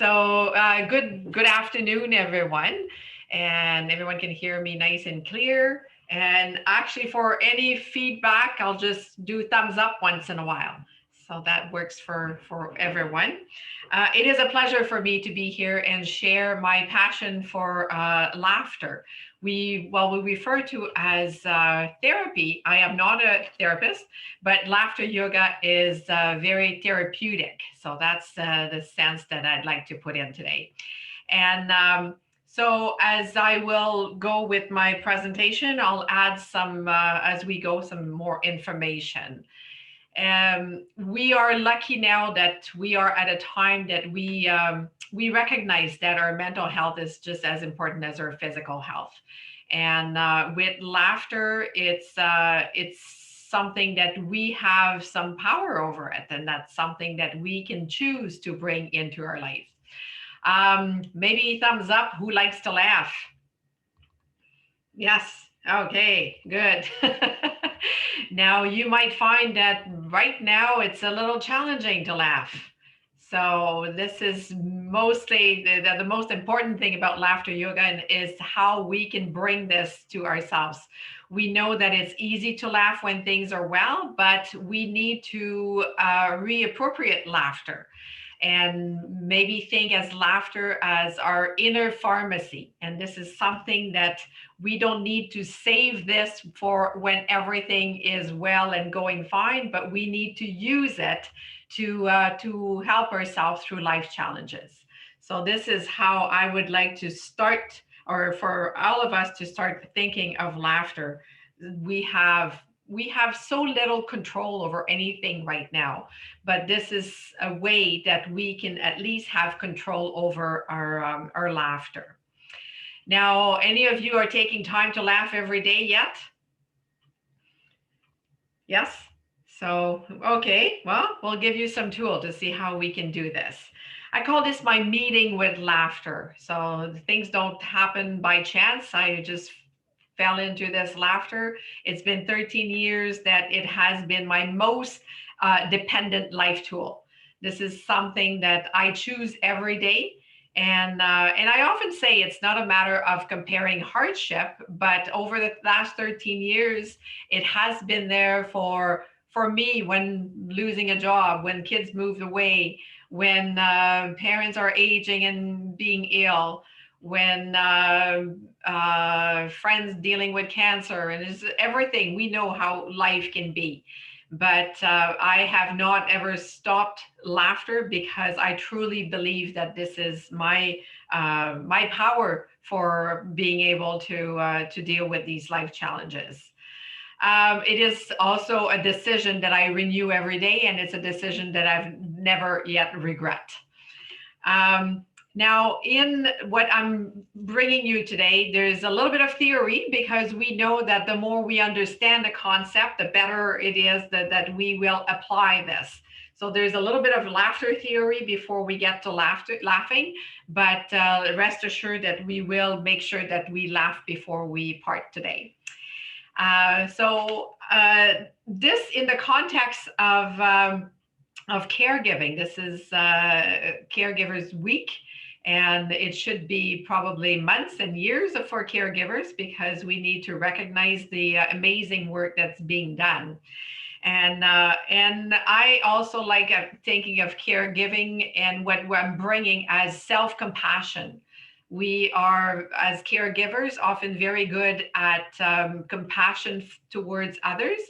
Good afternoon, everyone, and everyone can hear me nice and clear. And actually, for any feedback, I'll just do thumbs up once in a while, so that works for everyone. It is a pleasure for me to be here and share my passion for laughter. We refer to as therapy. I am not a therapist, but laughter yoga is very therapeutic. So that's the sense that I'd like to put in today. And so as I will go with my presentation, I'll add some, as we go, some more information. We are lucky now that we are at a time that we recognize that our mental health is just as important as our physical health. And with laughter, it's something that we have some power over it, and that's something that we can choose to bring into our life. Maybe thumbs up. Who likes to laugh? Yes. Okay, good. Now, you might find that right now it's a little challenging to laugh. So, this is mostly the most important thing about laughter yoga is how we can bring this to ourselves. We know that it's easy to laugh when things are well, but we need to reappropriate laughter and maybe think as laughter as our inner pharmacy. And this is something that we don't need to save this for when everything is well and going fine, but we need to use it to help ourselves through life challenges. So this is how I would like to start, or for all of us to start thinking of laughter. We have so little control over anything right now, but this is a way that we can at least have control over our laughter. Now, any of you are taking time to laugh every day yet? Yes? So, okay, well, we'll give you some tool to see how we can do this. I call this my meeting with laughter. So things don't happen by chance. I just fell into this laughter. It's been 13 years that it has been my most dependent life tool. This is something that I choose every day. And I often say it's not a matter of comparing hardship, but over the last 13 years, it has been there for me when losing a job, when kids moved away, when parents are aging and being ill, when friends dealing with cancer, and it's everything. We know how life can be. But I have not ever stopped laughter because I truly believe that this is my power for being able to deal with these life challenges. It is also a decision that I renew every day, and it's a decision that I've never yet regret. Now, in what I'm bringing you today, there's a little bit of theory because we know that the more we understand the concept, the better it is that we will apply this. So there's a little bit of laughter theory before we get to laughing, but rest assured that we will make sure that we laugh before we part today. This in the context of caregiving. This is Caregivers Week, and it should be probably months and years for caregivers because we need to recognize the amazing work that's being done. And I also like thinking of caregiving and what I'm bringing as self-compassion. We are, as caregivers, often very good at compassion towards others,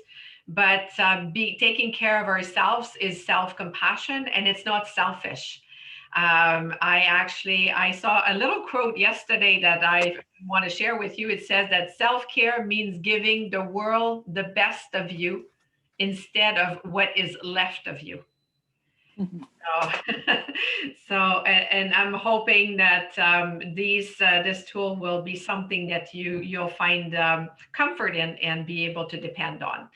but taking care of ourselves is self-compassion, and it's not selfish. I saw a little quote yesterday that I want to share with you. It says that self-care means giving the world the best of you instead of what is left of you. So, and I'm hoping that this tool will be something that you'll find comfort in and be able to depend on.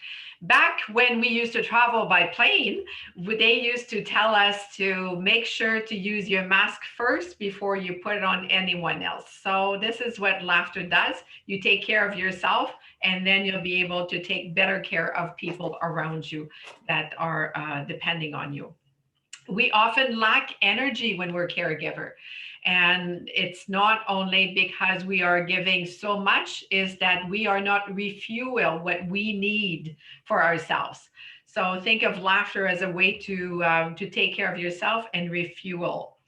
Back when we used to travel by plane, they used to tell us to make sure to use your mask first before you put it on anyone else. So this is what laughter does. You take care of yourself, and then you'll be able to take better care of people around you that are depending on you. We often lack energy when we're caregiver. And it's not only because we are giving so much, is that we are not refuel what we need for ourselves. So think of laughter as a way to take care of yourself and refuel.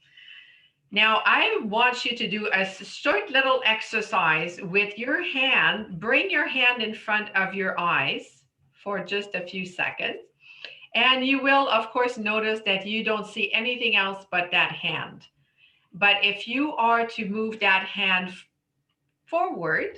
Now, I want you to do a short little exercise with your hand. Bring your hand in front of your eyes for just a few seconds. And you will, of course, notice that you don't see anything else but that hand. But if you are to move that hand forward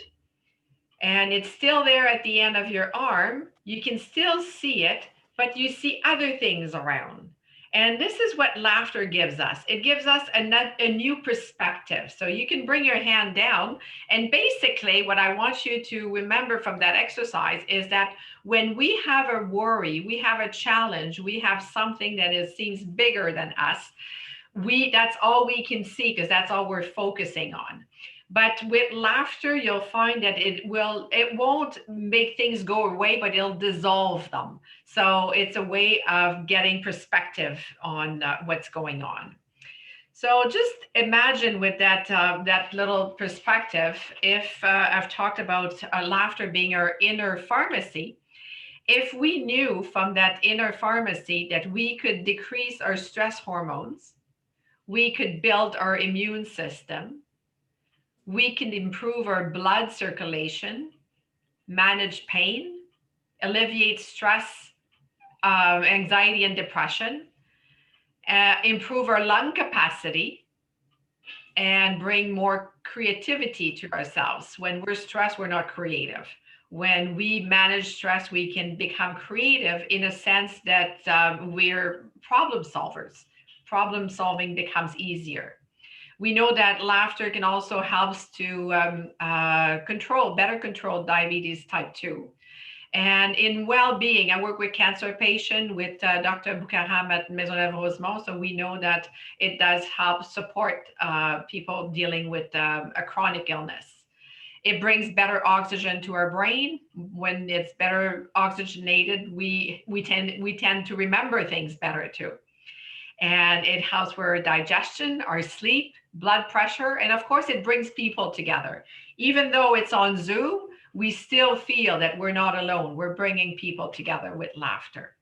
and it's still there at the end of your arm, you can still see it, but you see other things around. And this is what laughter gives us. It gives us a new perspective. So you can bring your hand down. And basically, what I want you to remember from that exercise is that when we have a worry, we have a challenge, we have something that seems bigger than us, that's all we can see because that's all we're focusing on. But with laughter, you'll find that it won't make things go away, but it'll dissolve them. So it's a way of getting perspective on what's going on. So just imagine with that little perspective, if I've talked about laughter being our inner pharmacy, if we knew from that inner pharmacy that we could decrease our stress hormones, we could build our immune system, we can improve our blood circulation, manage pain, alleviate stress, anxiety, and depression, improve our lung capacity, and bring more creativity to ourselves. When we're stressed, we're not creative. When we manage stress, we can become creative in a sense that we're problem solvers. Problem solving becomes easier. We know that laughter can also help to better control diabetes type 2. And in well-being, I work with cancer patients with Dr. Boukaram at Maisonneuve-Rosemont. So we know that it does help support people dealing with a chronic illness. It brings better oxygen to our brain. When it's better oxygenated, we tend to remember things better too. And it helps with our digestion, our sleep, blood pressure, and of course, it brings people together. Even though it's on Zoom, we still feel that we're not alone. We're bringing people together with laughter.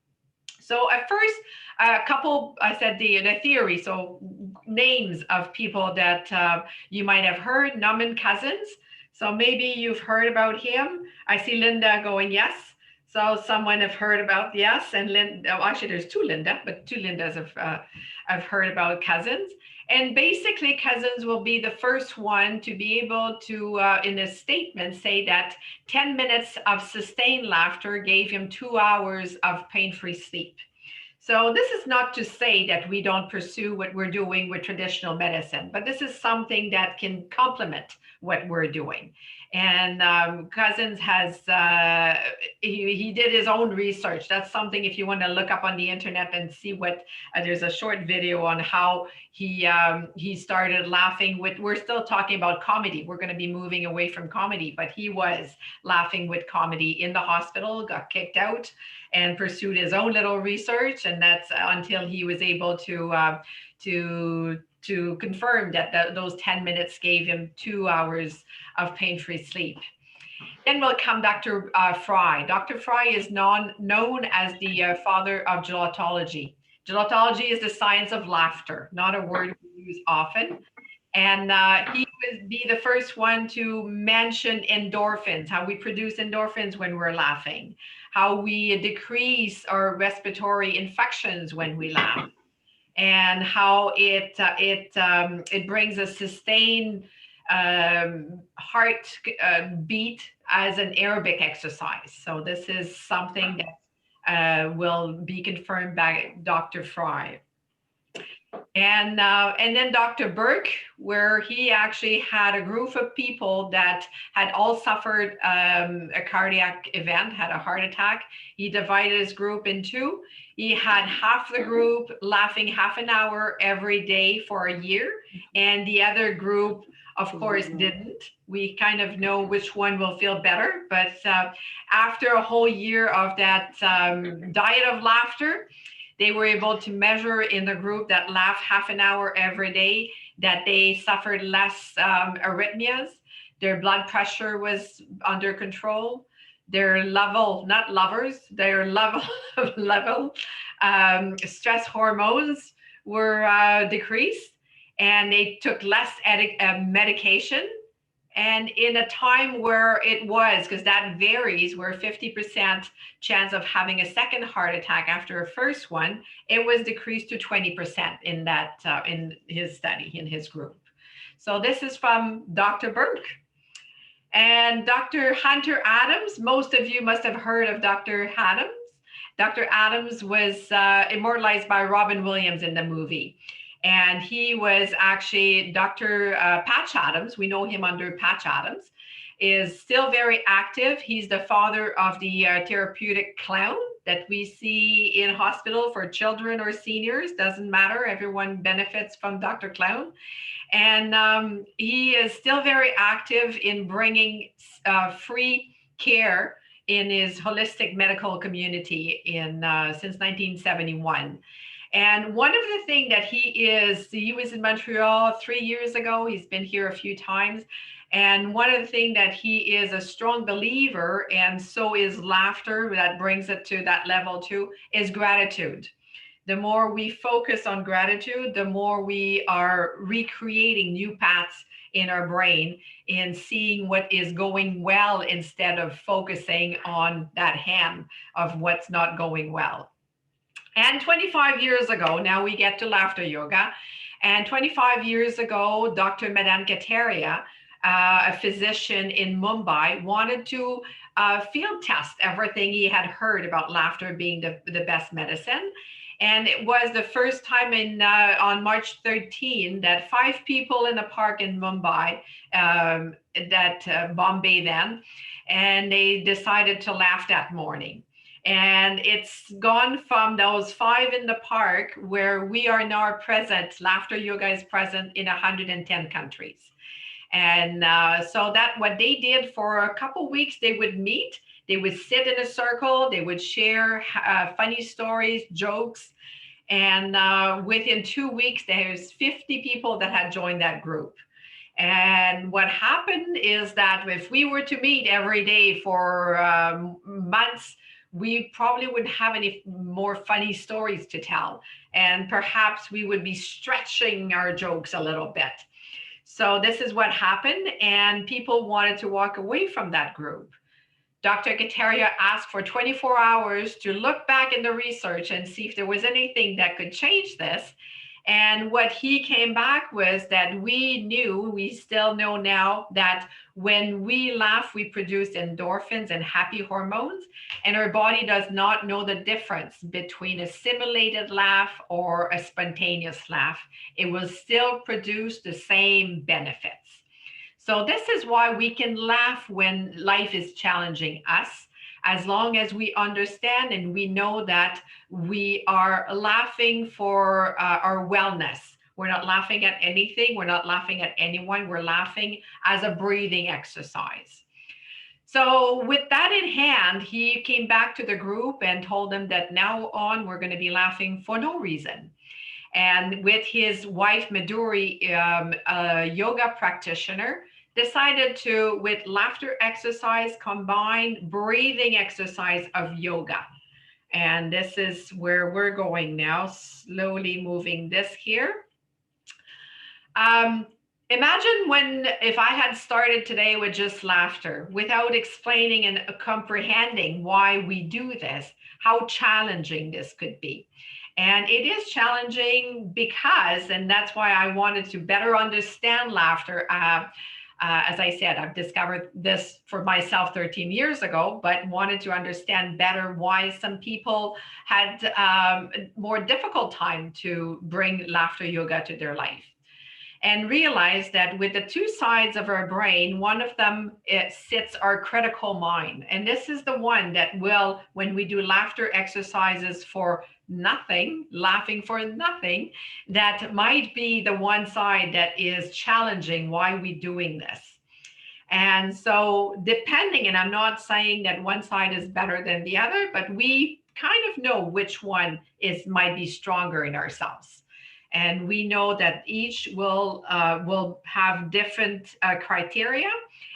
So at first, a couple, I said the theory, so names of people that you might have heard, Norman Cousins. So maybe you've heard about him. I see Linda going, yes. So someone have heard about, yes, and Linda, actually there's two Linda, but two Lindas have heard about Cousins. And basically Cousins will be the first one to be able to, in a statement, say that 10 minutes of sustained laughter gave him 2 hours of pain-free sleep. So this is not to say that we don't pursue what we're doing with traditional medicine, but this is something that can complement what we're doing. And Cousins has, he did his own research. That's something if you want to look up on the internet and see what, there's a short video on how he started laughing with, we're still talking about comedy. We're going to be moving away from comedy, but he was laughing with comedy in the hospital, got kicked out and pursued his own little research. And that's until he was able to confirm that those 10 minutes gave him 2 hours of pain-free sleep. Then will come Dr. Fry. Dr. Fry is known as the father of gelatology. Gelatology is the science of laughter, not a word we use often. And he would be the first one to mention endorphins, how we produce endorphins when we're laughing, how we decrease our respiratory infections when we laugh, and how it brings a sustained heart beat as an aerobic exercise. So this is something that will be confirmed by Dr. Fry. And then Dr. Burke, where he actually had a group of people that had all suffered a cardiac event, had a heart attack. He divided his group in two. He had half the group laughing half an hour every day for a year, and the other group, of course, didn't. We kind of know which one will feel better, but after a whole year of that diet of laughter, they were able to measure in the group that laughed half an hour every day, that they suffered less arrhythmias, their blood pressure was under control, their level, not lovers, their level stress hormones were decreased, and they took less medication. And in a time where it was, because that varies, where 50% chance of having a second heart attack after a first one, it was decreased to 20% in that in his study, in his group. So this is from Dr. Burke. And Dr. Hunter Adams, most of you must have heard of Dr. Adams. Dr. Adams was immortalized by Robin Williams in the movie. And he was actually Dr. Patch Adams. We know him under Patch Adams, is still very active. He's the father of the therapeutic clown that we see in hospital for children or seniors. Doesn't matter. Everyone benefits from Dr. Clown. And he is still very active in bringing free care in his holistic medical community since 1971. And one of the things that he was in Montreal 3 years ago. He's been here a few times. And one of the things that he is a strong believer, and so is laughter, that brings it to that level too, is gratitude. The more we focus on gratitude, the more we are recreating new paths in our brain in seeing what is going well instead of focusing on that hand of what's not going well. And 25 years ago, now we get to laughter yoga. And 25 years ago, Dr. Madan Kataria, a physician in Mumbai, wanted to field test everything he had heard about laughter being the best medicine. And it was the first time on March 13 that 5 people in a park in Mumbai, Bombay then, and they decided to laugh that morning. And it's gone from those 5 in the park, where we are now present, laughter yoga is present in 110 countries. And so that what they did for a couple weeks, they would meet, they would sit in a circle, they would share funny stories, jokes. And within 2 weeks, there's 50 people that had joined that group. And what happened is that if we were to meet every day for months, we probably wouldn't have any more funny stories to tell. And perhaps we would be stretching our jokes a little bit. So this is what happened, and people wanted to walk away from that group. Dr. Kataria asked for 24 hours to look back in the research and see if there was anything that could change this. And what he came back was that we still know now, that when we laugh, we produce endorphins and happy hormones, and our body does not know the difference between a simulated laugh or a spontaneous laugh. It will still produce the same benefits. So this is why we can laugh when life is challenging us, as long as we understand and we know that we are laughing for our wellness. We're not laughing at anything. We're not laughing at anyone. We're laughing as a breathing exercise. So with that in hand, he came back to the group and told them that now on, we're going to be laughing for no reason. And with his wife, Madhuri, a yoga practitioner, decided to, with laughter exercise, combine breathing exercise of yoga. And this is where we're going now, slowly moving this here. Imagine if I had started today with just laughter, without explaining and comprehending why we do this, how challenging this could be. And it is challenging because, and that's why I wanted to better understand laughter. As I said, I've discovered this for myself 13 years ago, but wanted to understand better why some people had more difficult time to bring laughter yoga to their life. And realize that with the 2 sides of our brain, one of them, it sits our critical mind. And this is the one that will, when we do laughter exercises for nothing, laughing for nothing, that might be the one side that is challenging why we're doing this. And so depending, and I'm not saying that one side is better than the other, but we kind of know which one is might be stronger in ourselves. And we know that each will have different criteria.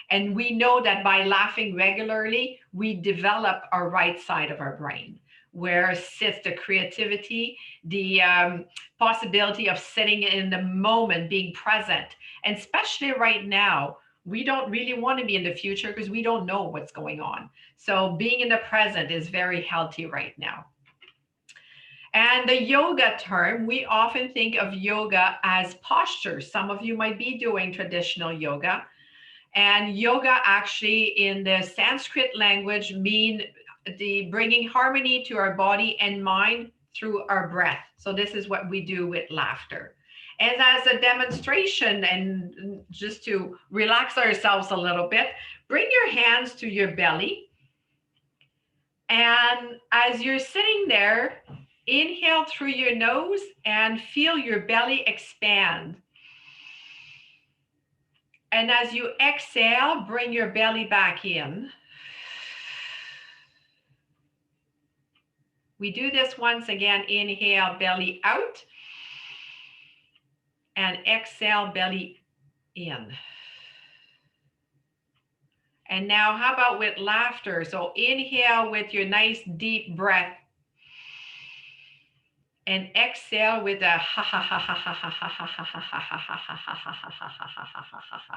And we know that by laughing regularly, we develop our right side of our brain, where sits the creativity, the possibility of sitting in the moment, being present. And especially right now, we don't really want to be in the future because we don't know what's going on. So being in the present is very healthy right now. And the yoga term, we often think of yoga as posture. Some of you might be doing traditional yoga. And yoga actually in the Sanskrit language mean the bringing harmony to our body and mind through our breath. So this is what we do with laughter. And as a demonstration and just to relax ourselves a little bit, bring your hands to your belly. And as you're sitting there, inhale through your nose and feel your belly expand. And as you exhale, bring your belly back in. We do this once again. Inhale, belly out. And exhale, belly in. And now how about with laughter? So inhale with your nice deep breath. And exhale with a ha ha ha ha ha ha ha ha ha ha ha ha ha ha.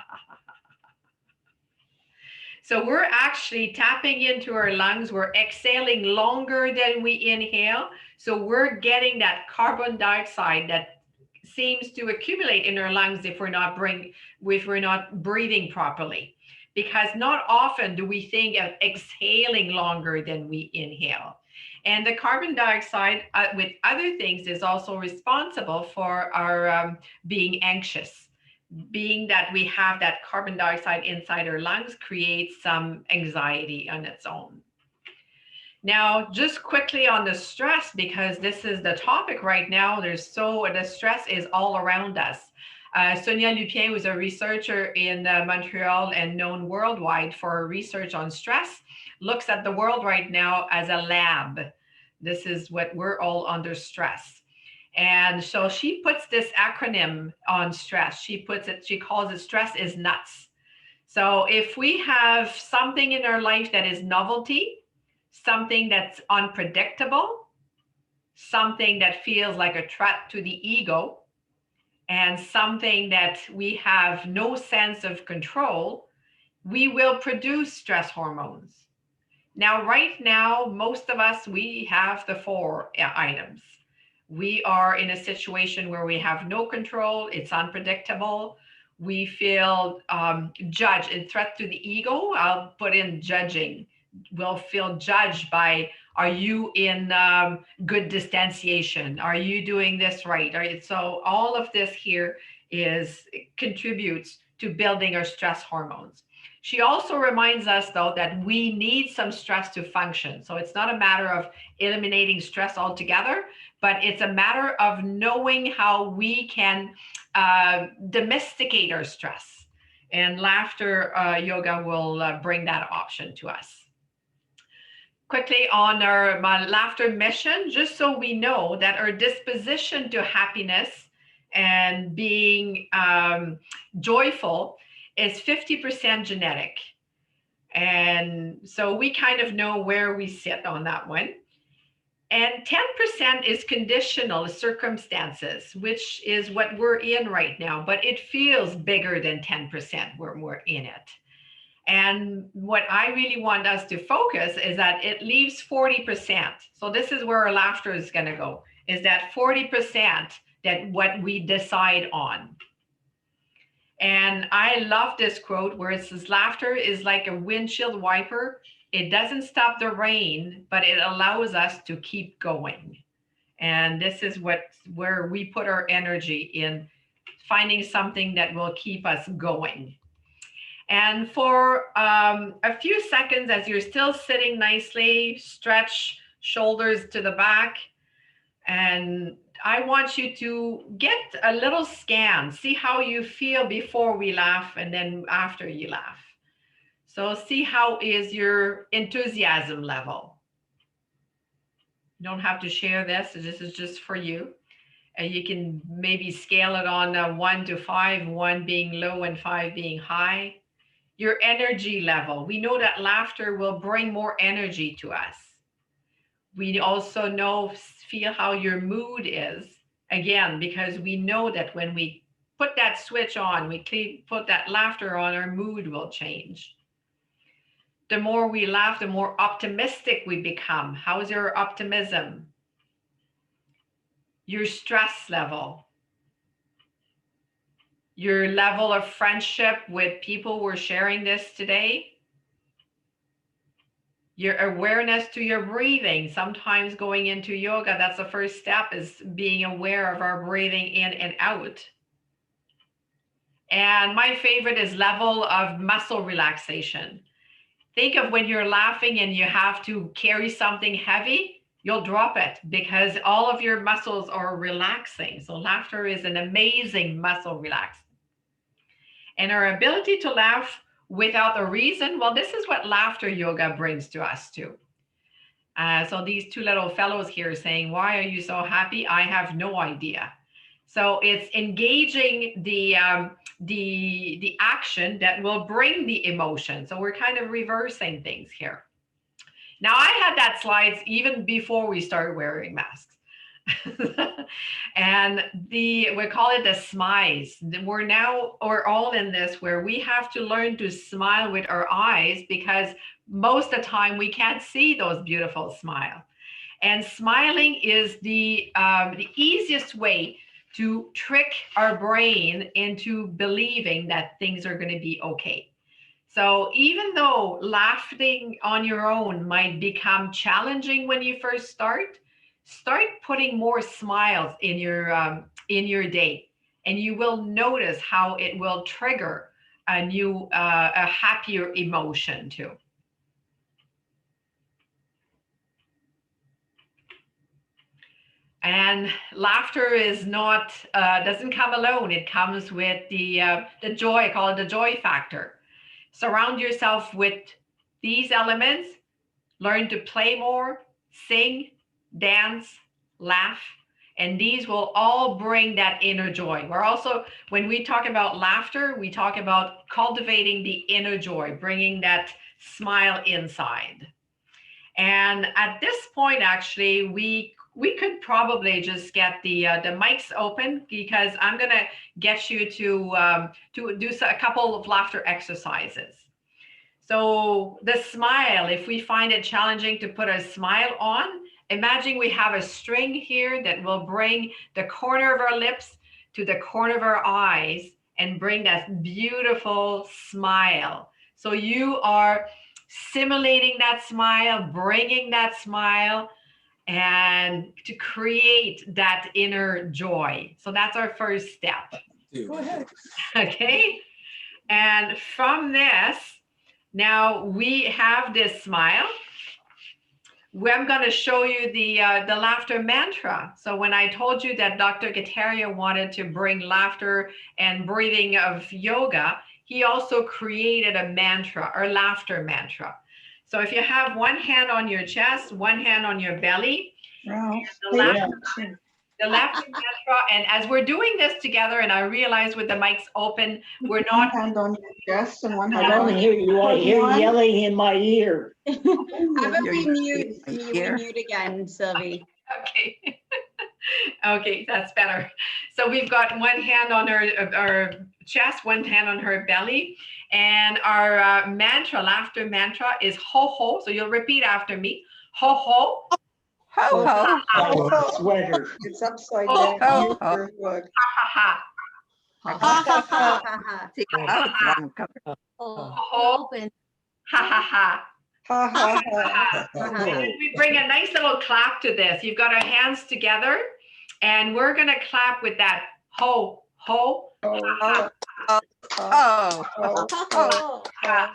So we're actually tapping into our lungs. We're exhaling longer than we inhale. So we're getting that carbon dioxide that seems to accumulate in our lungs if we're not breathing properly. Because not often do we think of exhaling longer than we inhale. And the carbon dioxide with other things is also responsible for our being anxious. Being that we have that carbon dioxide inside our lungs creates some anxiety on its own. Now, just quickly on the stress, because this is the topic right now, the stress is all around us. Sonia Lupien was a researcher in Montreal and known worldwide for her research on stress, looks at the world right now as a lab. This is what we're all under stress. And so she puts this acronym on stress. She calls it stress is nuts. So if we have something in our life that is novelty, something that's unpredictable, something that feels like a threat to the ego, and something that we have no sense of control, we will produce stress hormones. Now, right now, most of us, we have the 4 items. We are in a situation where we have no control. It's unpredictable. We feel judged and threat to the ego. I'll put in judging. We'll feel judged by, are you in good distanciation? Are you doing this right? So all of this here contributes to building our stress hormones. She also reminds us, though, that we need some stress to function. So it's not a matter of eliminating stress altogether, but it's a matter of knowing how we can domesticate our stress. And laughter yoga will bring that option to us. Quickly on my laughter mission, just so we know that our disposition to happiness and being joyful is 50% genetic. And so we kind of know where we sit on that one. And 10% is conditional circumstances, which is what we're in right now, but it feels bigger than 10% when we're in it. And what I really want us to focus is that it leaves 40%. So this is where our laughter is going to go, is that 40% that what we decide on. And I love this quote where it says, laughter is like a windshield wiper. It doesn't stop the rain, but it allows us to keep going. And this is where we put our energy in finding something that will keep us going. And for a few seconds, as you're still sitting nicely, stretch shoulders to the back. And I want you to get a little scan, see how you feel before we laugh and then after you laugh. So see how is your enthusiasm level. You don't have to share this. This is just for you. You can maybe scale it on 1 to 5, 1 being low and 5 being high. Your energy level. We know that laughter will bring more energy to us. We also feel how your mood is. Again, because we know that when we put that switch on, we put that laughter on, our mood will change. The more we laugh, the more optimistic we become. How's your optimism? Your stress level, your level of friendship with people we're sharing this today, your awareness to your breathing. Sometimes going into yoga, that's the first step, is being aware of our breathing in and out. And my favorite is level of muscle relaxation. Think of when you're laughing and you have to carry something heavy, you'll drop it because all of your muscles are relaxing. So laughter is an amazing muscle relaxer. And our ability to laugh without a reason, well, this is what laughter yoga brings to us too. So these two little fellows here saying, why are you so happy? I have no idea. So it's engaging the action that will bring the emotion. So we're kind of reversing things here. Now, I had that slides even before we started wearing masks. And we call it the SMI-EYES. We're all in this where we have to learn to smile with our eyes, because most of the time we can't see those beautiful smiles. And smiling is the easiest way to trick our brain into believing that things are going to be okay. So even though laughing on your own might become challenging when you first start putting more smiles in your day, and you will notice how it will trigger a happier emotion too. And laughter is not doesn't come alone. It comes with the joy. I call it the joy factor. Surround yourself with these elements. Learn to play more, sing, dance, laugh, and these will all bring that inner joy. We're also, when we talk about laughter, we talk about cultivating the inner joy, bringing that smile inside. And at this point, actually, we could probably just get the mics open, because I'm going to get you to do a couple of laughter exercises. So the smile, if we find it challenging to put a smile on, imagine we have a string here that will bring the corner of our lips to the corner of our eyes and bring that beautiful smile. So you are simulating that smile, bringing that smile, and to create that inner joy. So that's our first step. Go ahead. Okay. And from this, now we have this smile. I'm going to show you the laughter mantra. So when I told you that Dr. Kataria wanted to bring laughter and breathing of yoga, he also created a mantra, or laughter mantra. So if you have one hand on your chest, one hand on your belly, Wow. the laughter mantra, and as we're doing this together, and I realize with the mics open, we're not. One hand on your chest and one I hand on don't hear you. I hear yelling in my ear. Have a remute again, Sylvie. Okay. Okay, that's better. So we've got one hand on our chest, one hand on her belly, and our mantra, laughter mantra, is ho ho. So you'll repeat after me. Ho ho. Ho ho. Oh, Sweater. it's upside Oh, down. oh, You're good. Ha ha ha. Oh, Ho open. ha ha ha. Ha ha ha. And then we bring a nice little clap to this. You've got our hands together, and we're going to clap with that ho ho. Oh, Oh, oh, oh, oh, Ha.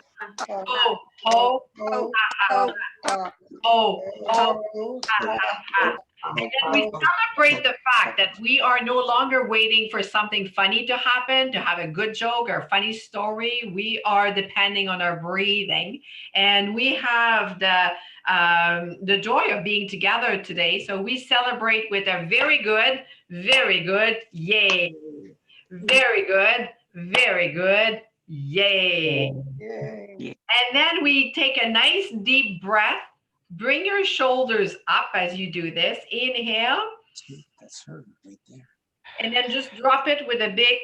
oh, Ho ho oh, ha. oh, Ho ho oh, ha ha. And then we celebrate the fact that we are no longer waiting for something funny to happen, to have a good joke or a funny story. We are depending on our breathing. And we have the joy of being together today. So we celebrate with a very good, yay. Very good, yay. Yay. And then we take a nice deep breath. Bring your shoulders up as you do this. Inhale. That's her right there. And then just drop it with a big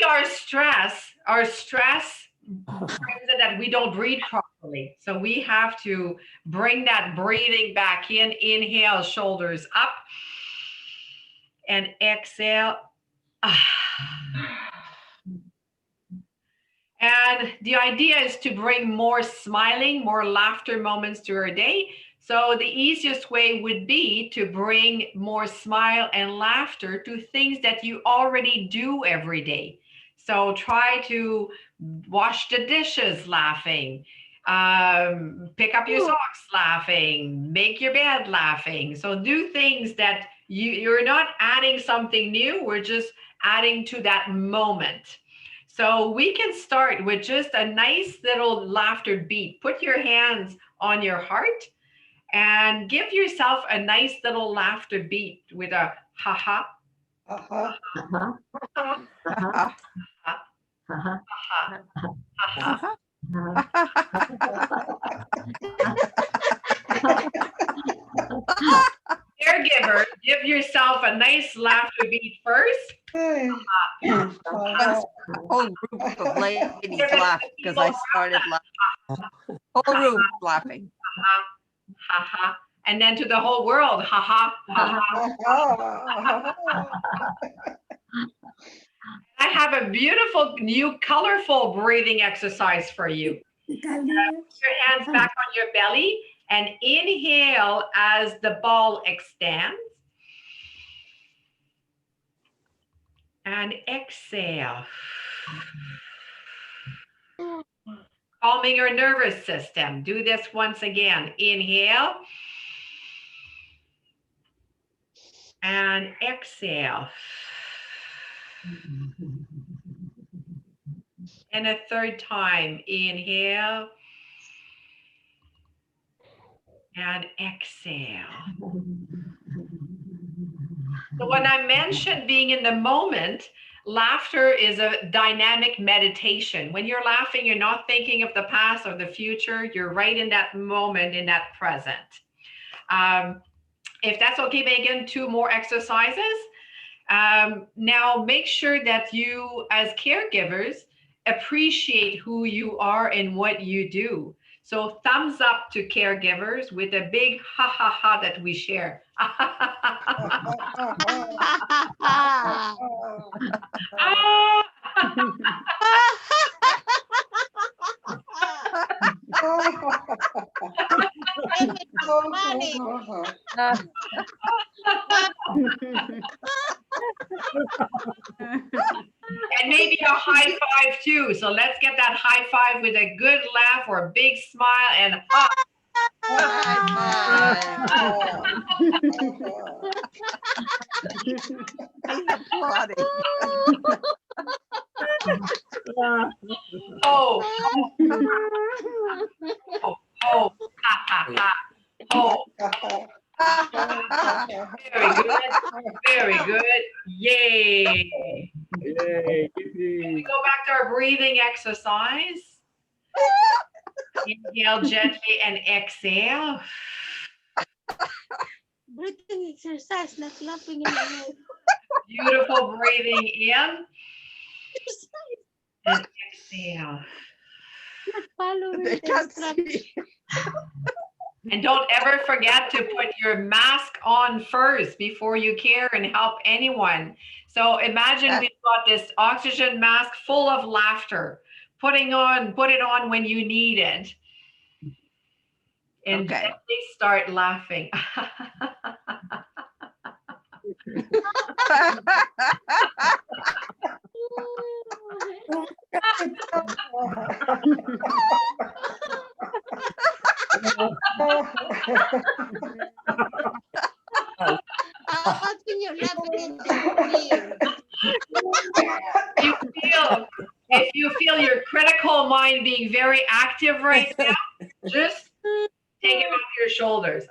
our stress brings it that we don't breathe properly. So we have to bring that breathing back in. Inhale, shoulders up. And exhale. And the idea is to bring more smiling, more laughter moments to our day. So the easiest way would be to bring more smile and laughter to things that you already do every day. So try to wash the dishes laughing, pick up your socks laughing, make your bed laughing. So do things that you're not adding something new, we're just adding to that moment. So we can start with just a nice little laughter beat. Put your hands on your heart and give yourself a nice little laughter beat with a ha-ha. Uh-huh. Caregiver, give yourself a nice laughter beat first. Whole group of ladies laughed because I started laughing. Whole room laughing. Ha-ha. And then to the whole world, ha-ha, ha-ha. I have a beautiful new colorful breathing exercise for you. Put your hands back on your belly and inhale as the ball extends. And exhale. Calming your nervous system. Do this once again. Inhale. And exhale. And a third time. Inhale. And exhale. So when I mentioned being in the moment, laughter is a dynamic meditation. When you're laughing, you're not thinking of the past or the future. You're right in that moment, in that present. If that's okay, Megan, 2 more exercises. Now make sure that you, as caregivers, appreciate who you are and what you do. So thumbs up to caregivers with a big ha ha ha that we share. And maybe a high five too. So let's get that high five with a good laugh or a big smile and ha. Oh, ha ha ha. Oh. Very good. Yay. Yay. We go back to our breathing exercise. Inhale gently and exhale. Breathing exercise, not laughing in the head. Beautiful breathing in and exhale. Not following They the can't instructions. see. And don't ever forget to put your mask on first before you care and help anyone. So imagine we've got this oxygen mask full of laughter. Put it on when you need it. And gently start laughing. How can you laugh in clear? If you feel your critical mind being very active right now, just take it off your shoulders.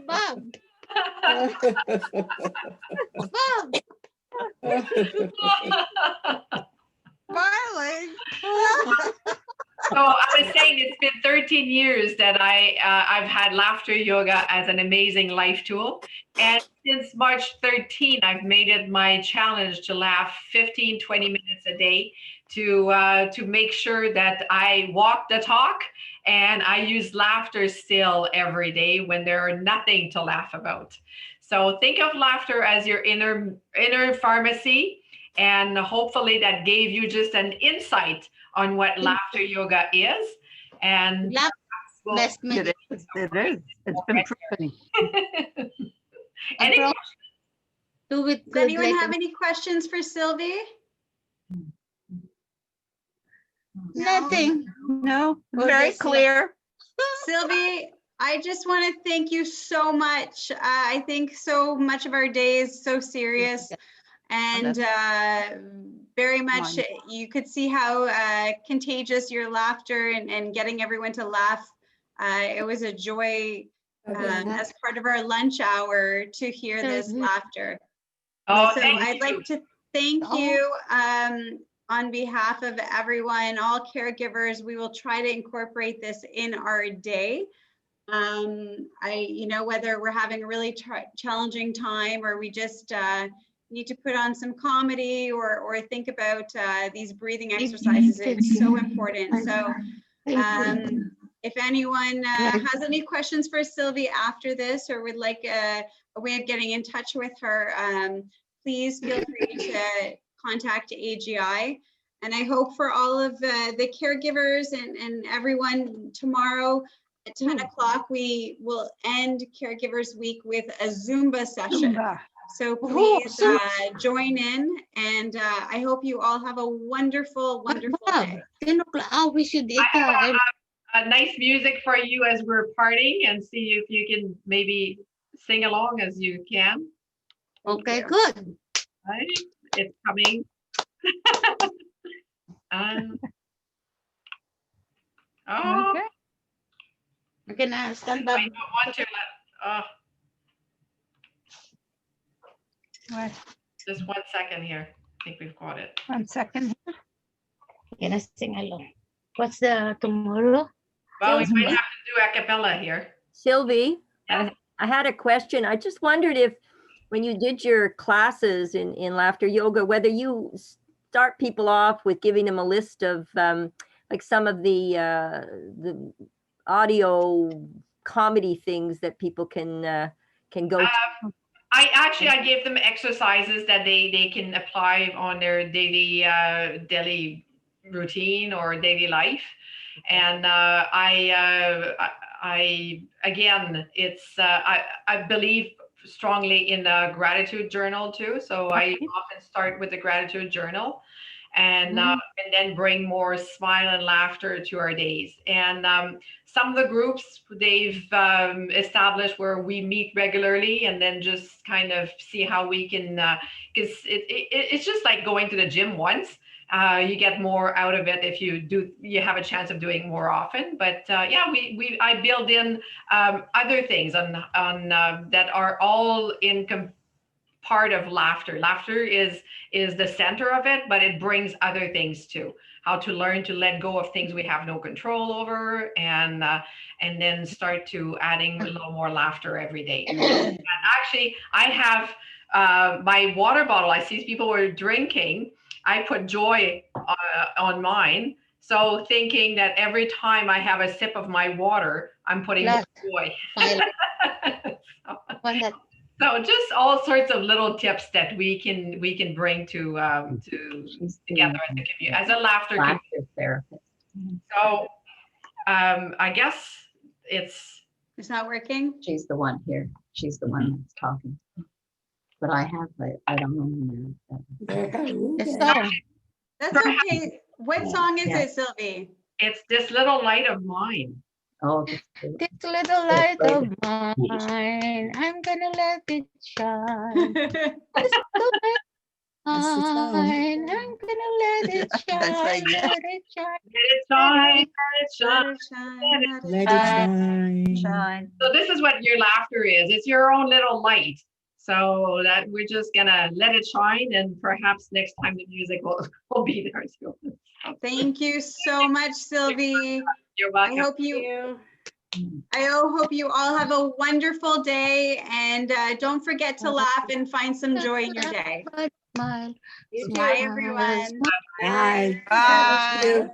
Bob, Bob. Smiling. So I was saying it's been 13 years that I've had laughter yoga as an amazing life tool. And since March 13, I've made it my challenge to laugh 15, 20 minutes a day to make sure that I walk the talk and I use laughter still every day when there are nothing to laugh about. So think of laughter as your inner pharmacy, and hopefully that gave you just an insight on what laughter yoga is. And Laugh we'll- best It medicine. is. It is. It's been proven. Any Do it Does good. anyone Like have any questions for Sylvie? nothing. No, Or very just clear. Sylvie, I just want to thank you so much. I think so much of our day is so serious, and very much Mine. you could see how contagious your laughter and getting everyone to laugh. It was a joy as part of our lunch hour to hear this laughter. Oh, So thank I'd you. like to thank Oh. you on behalf of everyone, all caregivers. We will try to incorporate this in our day. Whether we're having a really challenging time or we just need to put on some comedy or think about these breathing exercises, it's so important. So if anyone has any questions for Sylvie after this or would like a way of getting in touch with her, please feel free to contact AGI. And I hope for all of the caregivers and everyone tomorrow at 10 o'clock, we will end Caregivers Week with a Zumba session. So please join in, and I hope you all have a wonderful, wonderful day. 10 o'clock. Oh, we should eat. Nice music for you as we're partying, and see if you can maybe sing along as you can. Okay, good. Right? It's coming. Oh, Okay. Okay, now stand I up. don't want to let, What? just 1 second here. I think we've got it. 1 second. Okay, na sing along. What's the tomorrow? Well, we might have to do a cappella here. Sylvie, Yeah. I had a question. I just wondered if, when you did your classes in laughter yoga, whether you start people off with giving them a list of like some of the audio comedy things that people can go to. I gave them exercises that they can apply on their daily routine or daily life, and I again, it's I believe strongly in a gratitude journal too. So I often start with the gratitude journal, and then bring more smile and laughter to our days. And some of the groups they've established where we meet regularly, and then just kind of see how we can, because it's just like going to the gym once. You get more out of it if you have a chance of doing more often. But yeah, I build in other things on that are all part of laughter. Laughter is the center of it, but it brings other things too. How to learn to let go of things we have no control over, and then start to adding a little more laughter every day. And actually, I have my water bottle. I see people were drinking. I put joy on mine. So thinking that every time I have a sip of my water, I'm putting more joy. So just all sorts of little tips that we can bring to together as a community, as a laughter therapist. So I guess it's not working. She's the one here. She's the one that's talking. But I don't know. That's okay. What song is it, Sylvie? It's this little light of mine. Oh, This little light of mine, I'm gonna let it shine. This little light That's the of song. mine, I'm gonna let it shine. That's right, yeah. Let it shine. Let it shine, let it shine. Let it shine. shine. So this is what your laughter is. It's your own little light. So that we're just gonna let it shine, and perhaps next time the music will be there too. Thank you so much, Sylvie. You're I welcome. hope you all have a wonderful day, and don't forget to laugh and find some joy in your day. Smile, Bye, everyone. Bye. Bye.